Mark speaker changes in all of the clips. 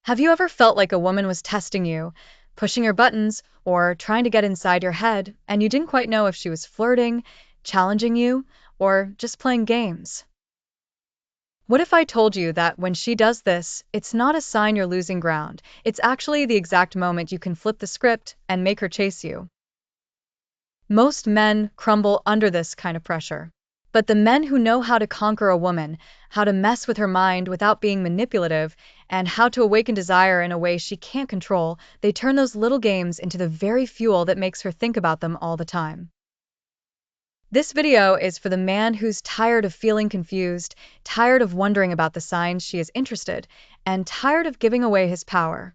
Speaker 1: Have you ever felt like a woman was testing you, pushing your buttons, or trying to get inside your head, and you didn't quite know if she was flirting, challenging you, or just playing games? What if I told you that when she does this, it's not a sign you're losing ground, it's actually the exact moment you can flip the script and make her chase you? Most men crumble under this kind of pressure. But the men who know how to conquer a woman, how to mess with her mind without being manipulative, and how to awaken desire in a way she can't control, they turn those little games into the very fuel that makes her think about them all the time. This video is for the man who's tired of feeling confused, tired of wondering about the signs she is interested, and tired of giving away his power.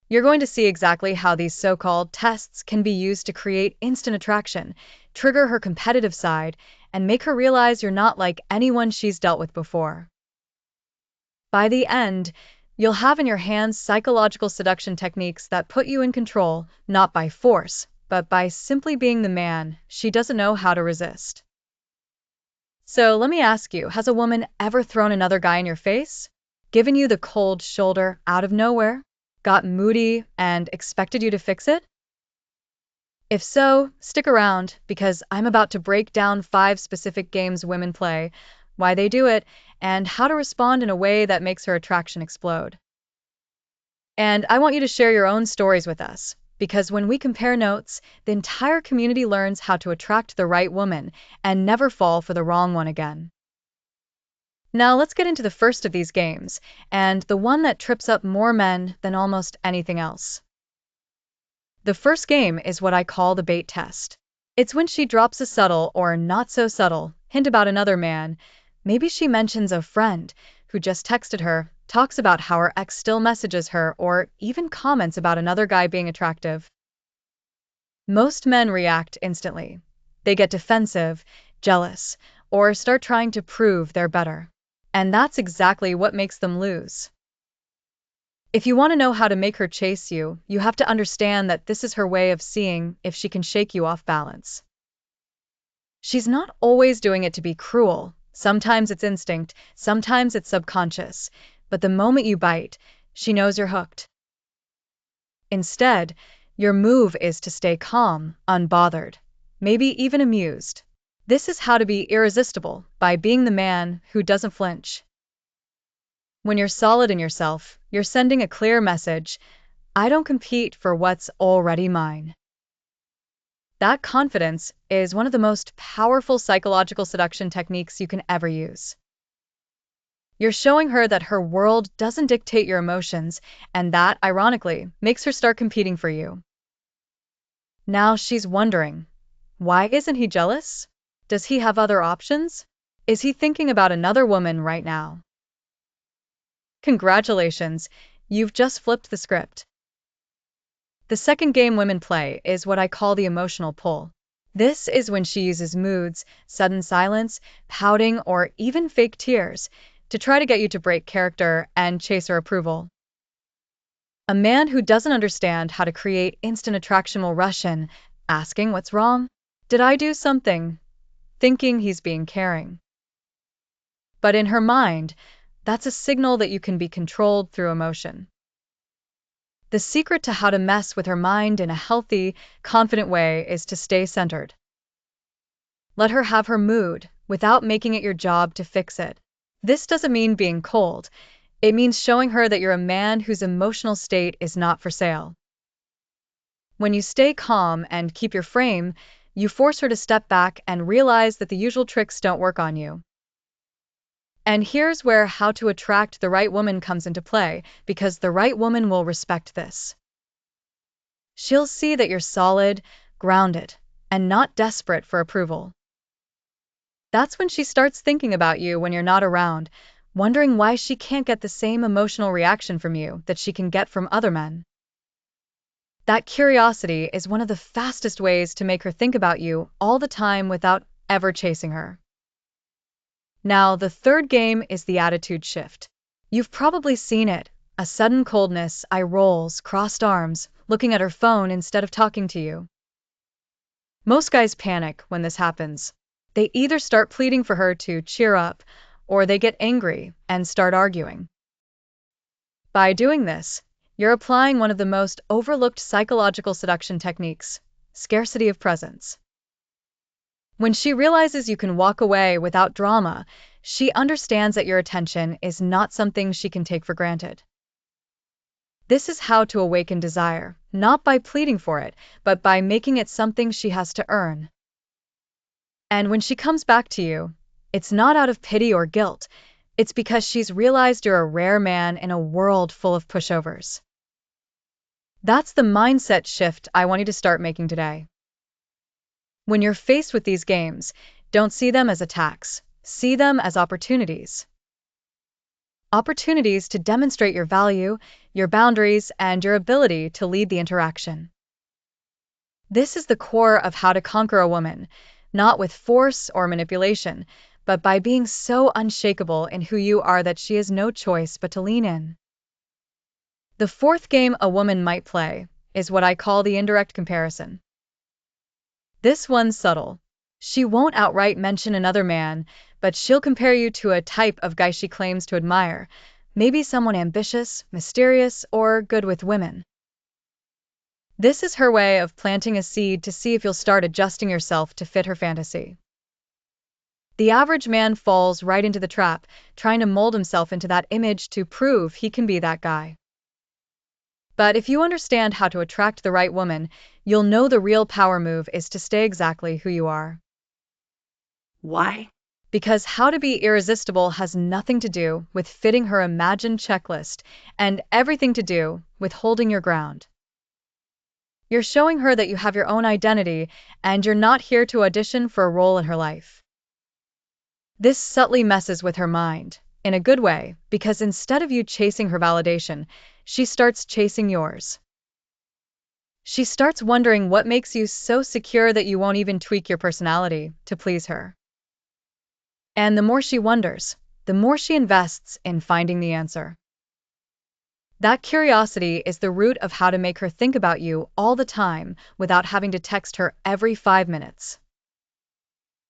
Speaker 1: You're going to see exactly how these so-called tests can be used to create instant attraction, trigger her competitive side, and make her realize you're not like anyone she's dealt with before. By the end, you'll have in your hands psychological seduction techniques that put you in control, not by force, but by simply being the man she doesn't know how to resist. So let me ask you, has a woman ever thrown another guy in your face? Given you the cold shoulder out of nowhere? Got moody and expected you to fix it? If so, stick around, because I'm about to break down 5 specific games women play, why they do it, and how to respond in a way that makes her attraction explode. And I want you to share your own stories with us, because when we compare notes, the entire community learns how to attract the right woman and never fall for the wrong one again. Now let's get into the first of these games, and the one that trips up more men than almost anything else. The first game is what I call the bait test. It's when she drops a subtle or not so subtle hint about another man. Maybe she mentions a friend who just texted her, talks about how her ex still messages her, or even comments about another guy being attractive. Most men react instantly. They get defensive, jealous, or start trying to prove they're better. And that's exactly what makes them lose. If you want to know how to make her chase you, you have to understand that this is her way of seeing if she can shake you off balance. She's not always doing it to be cruel. Sometimes it's instinct, sometimes it's subconscious. But the moment you bite, she knows you're hooked. Instead, your move is to stay calm, unbothered, maybe even amused. This is how to be irresistible, by being the man who doesn't flinch. When you're solid in yourself, you're sending a clear message: I don't compete for what's already mine. That confidence is one of the most powerful psychological seduction techniques you can ever use. You're showing her that her world doesn't dictate your emotions, and that, ironically, makes her start competing for you. Now she's wondering, why isn't he jealous? Does he have other options? Is he thinking about another woman right now? Congratulations, you've just flipped the script. The second game women play is what I call the emotional pull. This is when she uses moods, sudden silence, pouting, or even fake tears to try to get you to break character and chase her approval. A man who doesn't understand how to create instant attraction will rush in, asking what's wrong. Did I do something? Thinking he's being caring. But in her mind, that's a signal that you can be controlled through emotion. The secret to how to mess with her mind in a healthy, confident way is to stay centered. Let her have her mood, without making it your job to fix it. This doesn't mean being cold. It means showing her that you're a man whose emotional state is not for sale. When you stay calm and keep your frame, you force her to step back and realize that the usual tricks don't work on you. And here's where how to attract the right woman comes into play, because the right woman will respect this. She'll see that you're solid, grounded, and not desperate for approval. That's when she starts thinking about you when you're not around, wondering why she can't get the same emotional reaction from you that she can get from other men. That curiosity is one of the fastest ways to make her think about you all the time without ever chasing her. Now, the third game is the attitude shift. You've probably seen it, a sudden coldness, eye rolls, crossed arms, looking at her phone instead of talking to you. Most guys panic when this happens. They either start pleading for her to cheer up, or they get angry and start arguing. By doing this, you're applying one of the most overlooked psychological seduction techniques, scarcity of presence. When she realizes you can walk away without drama, she understands that your attention is not something she can take for granted. This is how to awaken desire, not by pleading for it, but by making it something she has to earn. And when she comes back to you, it's not out of pity or guilt, it's because she's realized you're a rare man in a world full of pushovers. That's the mindset shift I want you to start making today. When you're faced with these games, don't see them as attacks, see them as opportunities. Opportunities to demonstrate your value, your boundaries, and your ability to lead the interaction. This is the core of how to conquer a woman, not with force or manipulation, but by being so unshakable in who you are that she has no choice but to lean in. The fourth game a woman might play is what I call the indirect comparison. This one's subtle. She won't outright mention another man, but she'll compare you to a type of guy she claims to admire, maybe someone ambitious, mysterious, or good with women. This is her way of planting a seed to see if you'll start adjusting yourself to fit her fantasy. The average man falls right into the trap, trying to mold himself into that image to prove he can be that guy. But if you understand how to attract the right woman, you'll know the real power move is to stay exactly who you are.
Speaker 2: Why?
Speaker 1: Because how to be irresistible has nothing to do with fitting her imagined checklist and everything to do with holding your ground. You're showing her that you have your own identity and you're not here to audition for a role in her life. This subtly messes with her mind, in a good way, because instead of you chasing her validation, she starts chasing yours. She starts wondering what makes you so secure that you won't even tweak your personality to please her. And the more she wonders, the more she invests in finding the answer. That curiosity is the root of how to make her think about you all the time without having to text her every 5 minutes.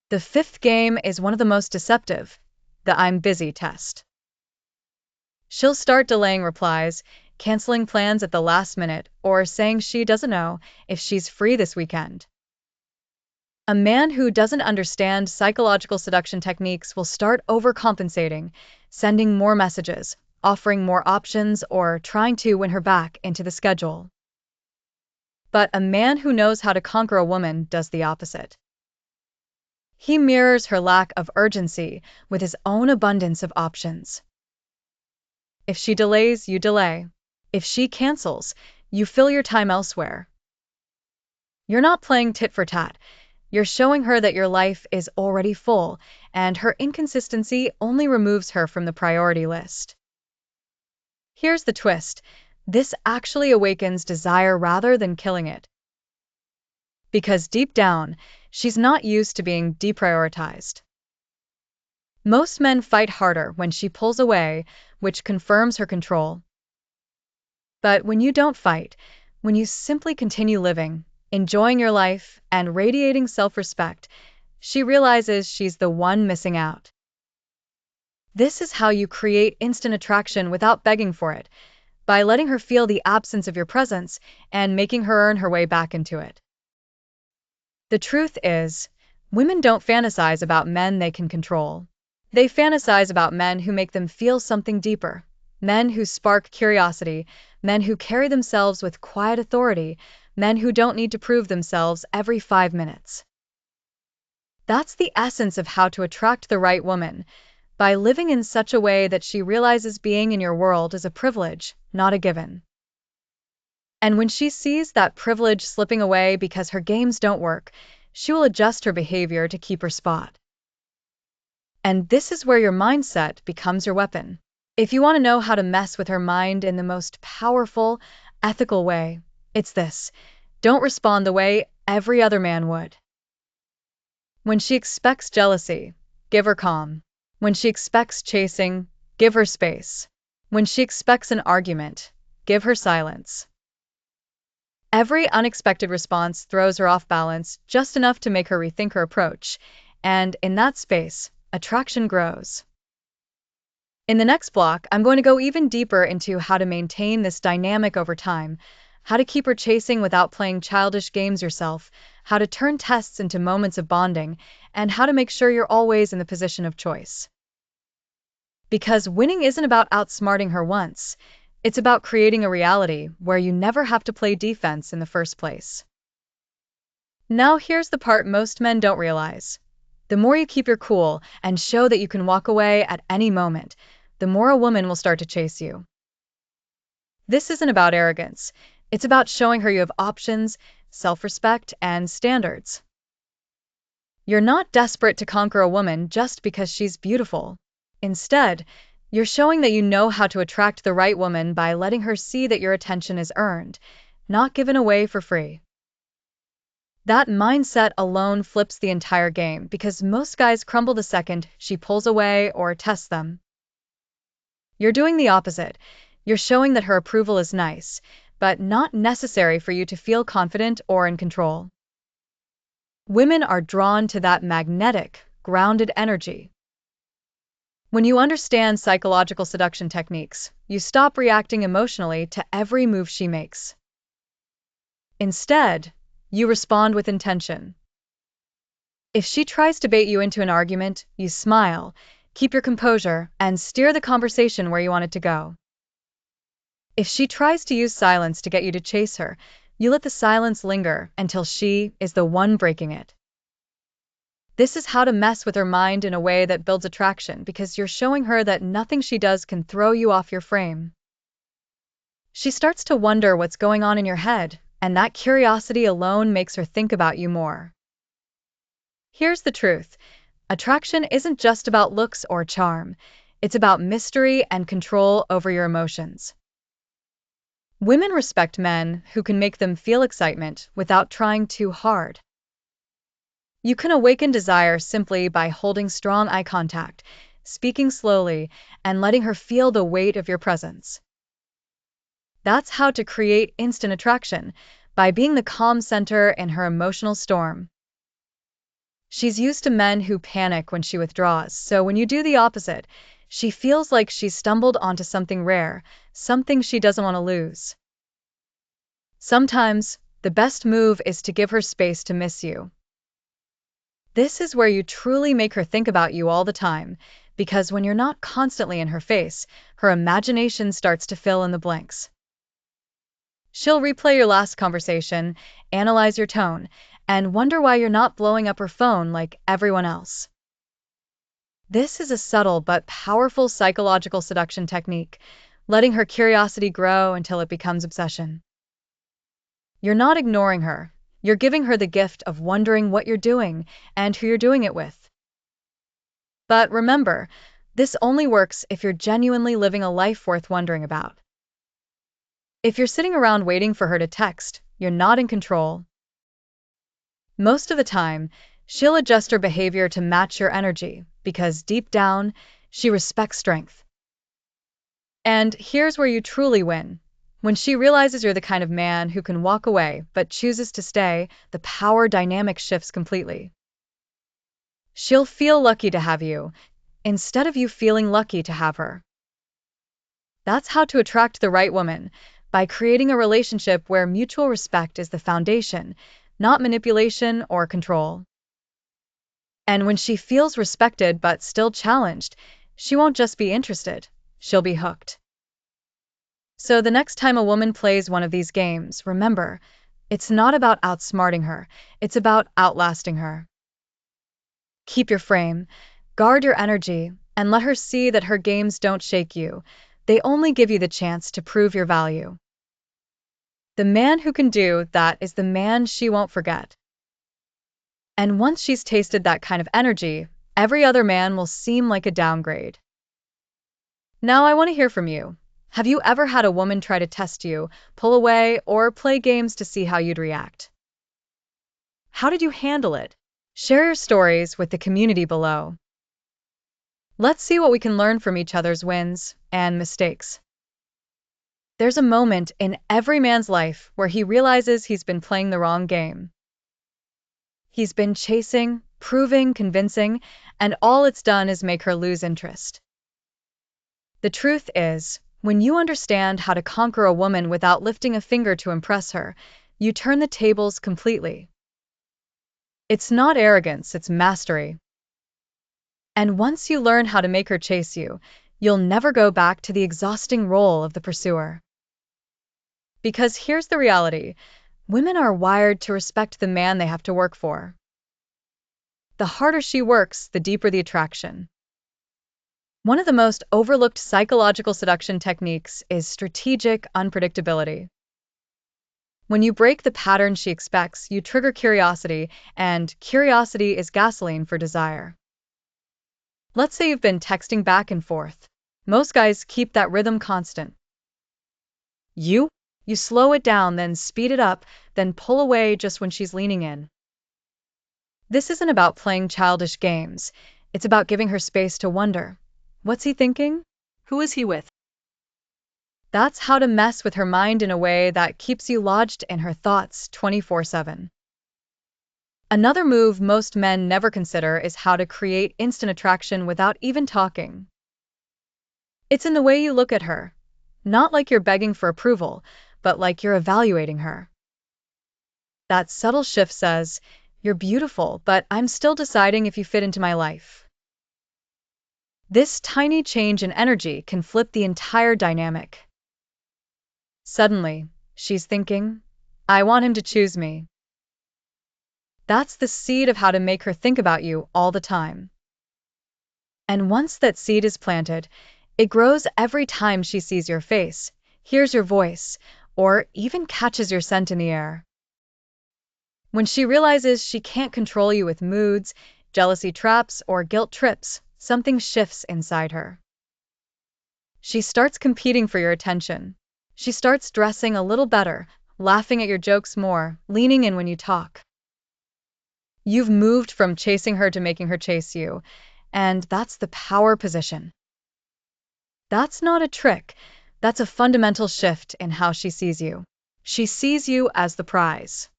Speaker 1: The fifth game is one of the most deceptive, the I'm busy test. She'll start delaying replies, canceling plans at the last minute, or saying she doesn't know if she's free this weekend. A man who doesn't understand psychological seduction techniques will start overcompensating, sending more messages, offering more options, or trying to win her back into the schedule. But a man who knows how to conquer a woman does the opposite. He mirrors her lack of urgency with his own abundance of options. If she delays, you delay. If she cancels, you fill your time elsewhere. You're not playing tit for tat. You're showing her that your life is already full, and her inconsistency only removes her from the priority list. Here's the twist. This actually awakens desire rather than killing it. Because deep down, she's not used to being deprioritized. Most men fight harder when she pulls away, which confirms her control. But when you don't fight, when you simply continue living, enjoying your life, and radiating self-respect, she realizes she's the one missing out. This is how you create instant attraction without begging for it, by letting her feel the absence of your presence and making her earn her way back into it. The truth is, women don't fantasize about men they can control. They fantasize about men who make them feel something deeper, men who spark curiosity, men who carry themselves with quiet authority, men who don't need to prove themselves every 5 minutes. That's the essence of how to attract the right woman, by living in such a way that she realizes being in your world is a privilege, not a given. And when she sees that privilege slipping away because her games don't work, she will adjust her behavior to keep her spot. And this is where your mindset becomes your weapon. If you want to know how to mess with her mind in the most powerful, ethical way, it's this: don't respond the way every other man would. When she expects jealousy, give her calm. When she expects chasing, give her space. When she expects an argument, give her silence. Every unexpected response throws her off balance just enough to make her rethink her approach, and in that space, attraction grows. In the next block, I'm going to go even deeper into how to maintain this dynamic over time, how to keep her chasing without playing childish games yourself, how to turn tests into moments of bonding, and how to make sure you're always in the position of choice. Because winning isn't about outsmarting her once, it's about creating a reality where you never have to play defense in the first place. Now here's the part most men don't realize. The more you keep your cool and show that you can walk away at any moment, the more a woman will start to chase you. This isn't about arrogance. It's about showing her you have options, self-respect, and standards. You're not desperate to conquer a woman just because she's beautiful. Instead, you're showing that you know how to attract the right woman by letting her see that your attention is earned, not given away for free. That mindset alone flips the entire game because most guys crumble the second she pulls away or tests them. You're doing the opposite. You're showing that her approval is nice, but not necessary for you to feel confident or in control. Women are drawn to that magnetic, grounded energy. When you understand psychological seduction techniques, you stop reacting emotionally to every move she makes. Instead, you respond with intention. If she tries to bait you into an argument, you smile, keep your composure, and steer the conversation where you want it to go. If she tries to use silence to get you to chase her, you let the silence linger until she is the one breaking it. This is how to mess with her mind in a way that builds attraction because you're showing her that nothing she does can throw you off your frame. She starts to wonder what's going on in your head, and that curiosity alone makes her think about you more. Here's the truth. Attraction isn't just about looks or charm. It's about mystery and control over your emotions. Women respect men who can make them feel excitement without trying too hard. You can awaken desire simply by holding strong eye contact, speaking slowly, and letting her feel the weight of your presence. That's how to create instant attraction, by being the calm center in her emotional storm. She's used to men who panic when she withdraws, so when you do the opposite, she feels like she's stumbled onto something rare, something she doesn't want to lose. Sometimes, the best move is to give her space to miss you. This is where you truly make her think about you all the time, because when you're not constantly in her face, her imagination starts to fill in the blanks. She'll replay your last conversation, analyze your tone, and wonder why you're not blowing up her phone like everyone else. This is a subtle but powerful psychological seduction technique, letting her curiosity grow until it becomes obsession. You're not ignoring her. You're giving her the gift of wondering what you're doing and who you're doing it with. But remember, this only works if you're genuinely living a life worth wondering about. If you're sitting around waiting for her to text, you're not in control. Most of the time, she'll adjust her behavior to match your energy, because deep down, she respects strength. And here's where you truly win. When she realizes you're the kind of man who can walk away but chooses to stay, the power dynamic shifts completely. She'll feel lucky to have you, instead of you feeling lucky to have her. That's how to attract the right woman, by creating a relationship where mutual respect is the foundation, not manipulation or control. And when she feels respected but still challenged, she won't just be interested, she'll be hooked. So the next time a woman plays one of these games, remember, it's not about outsmarting her, it's about outlasting her. Keep your frame, guard your energy, and let her see that her games don't shake you, they only give you the chance to prove your value. The man who can do that is the man she won't forget. And once she's tasted that kind of energy, every other man will seem like a downgrade. Now I want to hear from you. Have you ever had a woman try to test you, pull away, or play games to see how you'd react? How did you handle it? Share your stories with the community below. Let's see what we can learn from each other's wins and mistakes. There's a moment in every man's life where he realizes he's been playing the wrong game. He's been chasing, proving, convincing, and all it's done is make her lose interest. The truth is, when you understand how to conquer a woman without lifting a finger to impress her, you turn the tables completely. It's not arrogance, it's mastery. And once you learn how to make her chase you, you'll never go back to the exhausting role of the pursuer. Because here's the reality: women are wired to respect the man they have to work for. The harder she works, the deeper the attraction. One of the most overlooked psychological seduction techniques is strategic unpredictability. When you break the pattern she expects, you trigger curiosity, and curiosity is gasoline for desire. Let's say you've been texting back and forth. Most guys keep that rhythm constant. You slow it down, then speed it up, then pull away just when she's leaning in. This isn't about playing childish games. It's about giving her space to wonder. What's he thinking?
Speaker 2: Who is he with?
Speaker 1: That's how to mess with her mind in a way that keeps you lodged in her thoughts 24/7. Another move most men never consider is how to create instant attraction without even talking. It's in the way you look at her, not like you're begging for approval, but like you're evaluating her. That subtle shift says, "You're beautiful, but I'm still deciding if you fit into my life." This tiny change in energy can flip the entire dynamic. Suddenly, she's thinking, "I want him to choose me." That's the seed of how to make her think about you all the time. And once that seed is planted, it grows every time she sees your face, hears your voice, or even catches your scent in the air. When she realizes she can't control you with moods, jealousy traps, or guilt trips, something shifts inside her. She starts competing for your attention. She starts dressing a little better, laughing at your jokes more, leaning in when you talk. You've moved from chasing her to making her chase you, and that's the power position. That's not a trick. That's a fundamental shift in how she sees you. She sees you as the prize.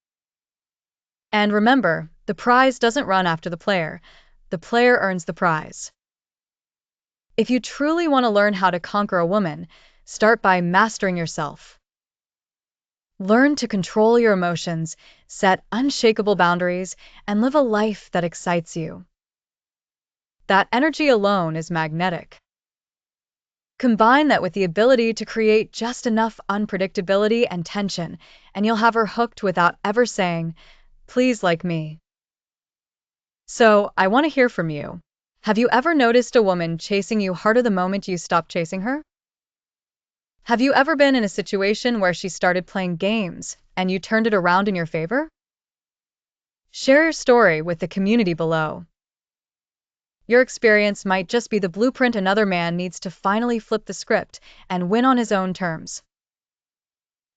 Speaker 1: And remember, the prize doesn't run after the player earns the prize. If you truly want to learn how to conquer a woman, start by mastering yourself. Learn to control your emotions, set unshakable boundaries, and live a life that excites you. That energy alone is magnetic. Combine that with the ability to create just enough unpredictability and tension, and you'll have her hooked without ever saying, "Please like me." So, I want to hear from you. Have you ever noticed a woman chasing you harder the moment you stop chasing her? Have you ever been in a situation where she started playing games and you turned it around in your favor? Share your story with the community below. Your experience might just be the blueprint another man needs to finally flip the script and win on his own terms.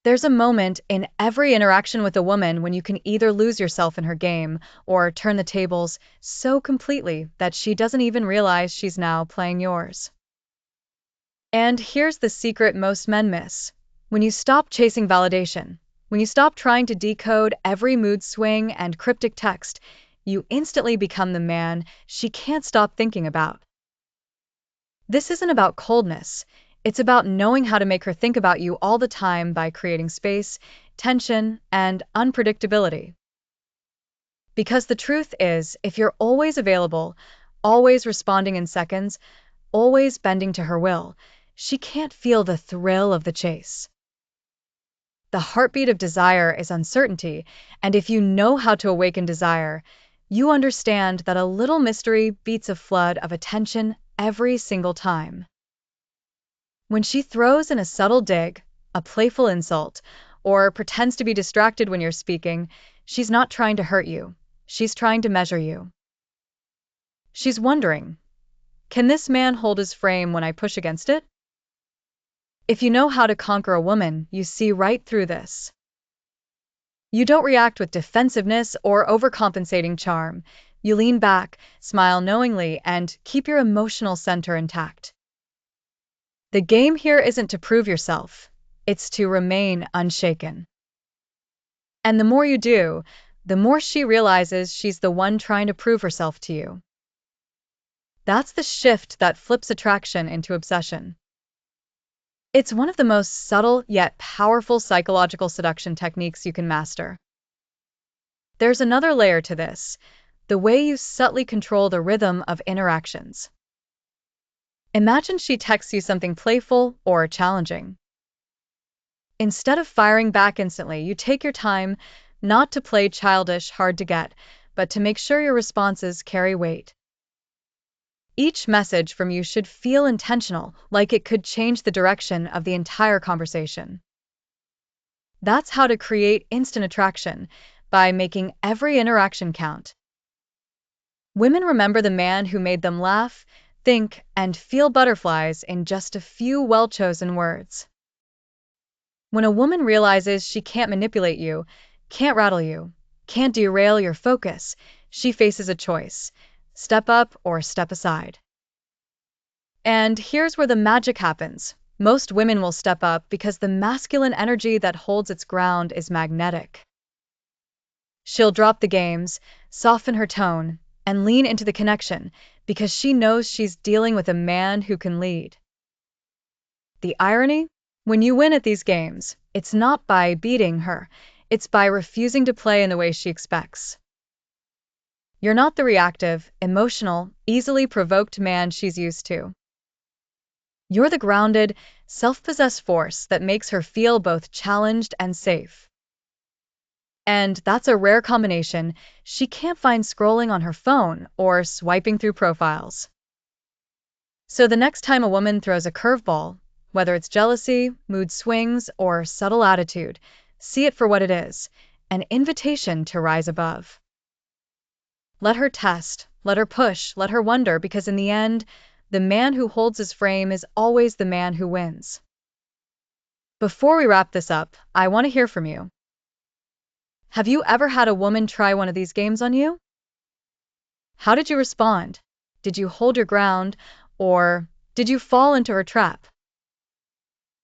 Speaker 1: There's a moment in every interaction with a woman when you can either lose yourself in her game or turn the tables so completely that she doesn't even realize she's now playing yours. And here's the secret most men miss. When you stop chasing validation, when you stop trying to decode every mood swing and cryptic text, you instantly become the man she can't stop thinking about. This isn't about coldness. It's about knowing how to make her think about you all the time by creating space, tension, and unpredictability. Because the truth is, if you're always available, always responding in seconds, always bending to her will, she can't feel the thrill of the chase. The heartbeat of desire is uncertainty, and if you know how to awaken desire, you understand that a little mystery beats a flood of attention every single time. When she throws in a subtle dig, a playful insult, or pretends to be distracted when you're speaking, she's not trying to hurt you. She's trying to measure you. She's wondering, can this man hold his frame when I push against it? If you know how to conquer a woman, you see right through this. You don't react with defensiveness or overcompensating charm. You lean back, smile knowingly, and keep your emotional center intact. The game here isn't to prove yourself, it's to remain unshaken. And the more you do, the more she realizes she's the one trying to prove herself to you. That's the shift that flips attraction into obsession. It's one of the most subtle yet powerful psychological seduction techniques you can master. There's another layer to this: the way you subtly control the rhythm of interactions. Imagine she texts you something playful or challenging. Instead of firing back instantly, you take your time, not to play childish, hard to get, but to make sure your responses carry weight. Each message from you should feel intentional, like it could change the direction of the entire conversation. That's how to create instant attraction, by making every interaction count. Women remember the man who made them laugh, think, and feel butterflies in just a few well-chosen words. When a woman realizes she can't manipulate you, can't rattle you, can't derail your focus, she faces a choice: step up or step aside. And here's where the magic happens. Most women will step up because the masculine energy that holds its ground is magnetic. She'll drop the games, soften her tone, and lean into the connection because she knows she's dealing with a man who can lead. The irony? When you win at these games, it's not by beating her, it's by refusing to play in the way she expects. You're not the reactive, emotional, easily provoked man she's used to. You're the grounded, self-possessed force that makes her feel both challenged and safe. And that's a rare combination she can't find scrolling on her phone or swiping through profiles. So the next time a woman throws a curveball, whether it's jealousy, mood swings, or subtle attitude, see it for what it is: an invitation to rise above. Let her test, let her push, let her wonder, because in the end, the man who holds his frame is always the man who wins. Before we wrap this up, I want to hear from you. Have you ever had a woman try one of these games on you? How did you respond? Did you hold your ground, or did you fall into her trap?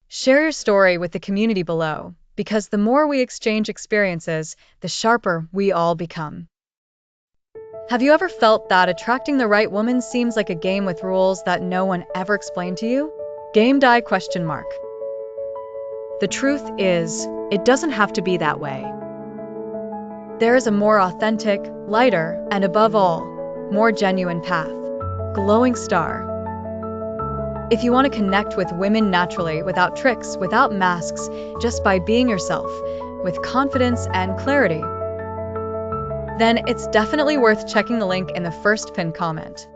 Speaker 1: Share your story with the community below, because the more we exchange experiences, the sharper we all become. Have you ever felt that attracting the right woman seems like a game with rules that no one ever explained to you? Game die question mark. The truth is, it doesn't have to be that way. There is a more authentic, lighter, and above all, more genuine path. Glowing Star. If you want to connect with women naturally, without tricks, without masks, just by being yourself, with confidence and clarity, then it's definitely worth checking the link in the first pinned comment.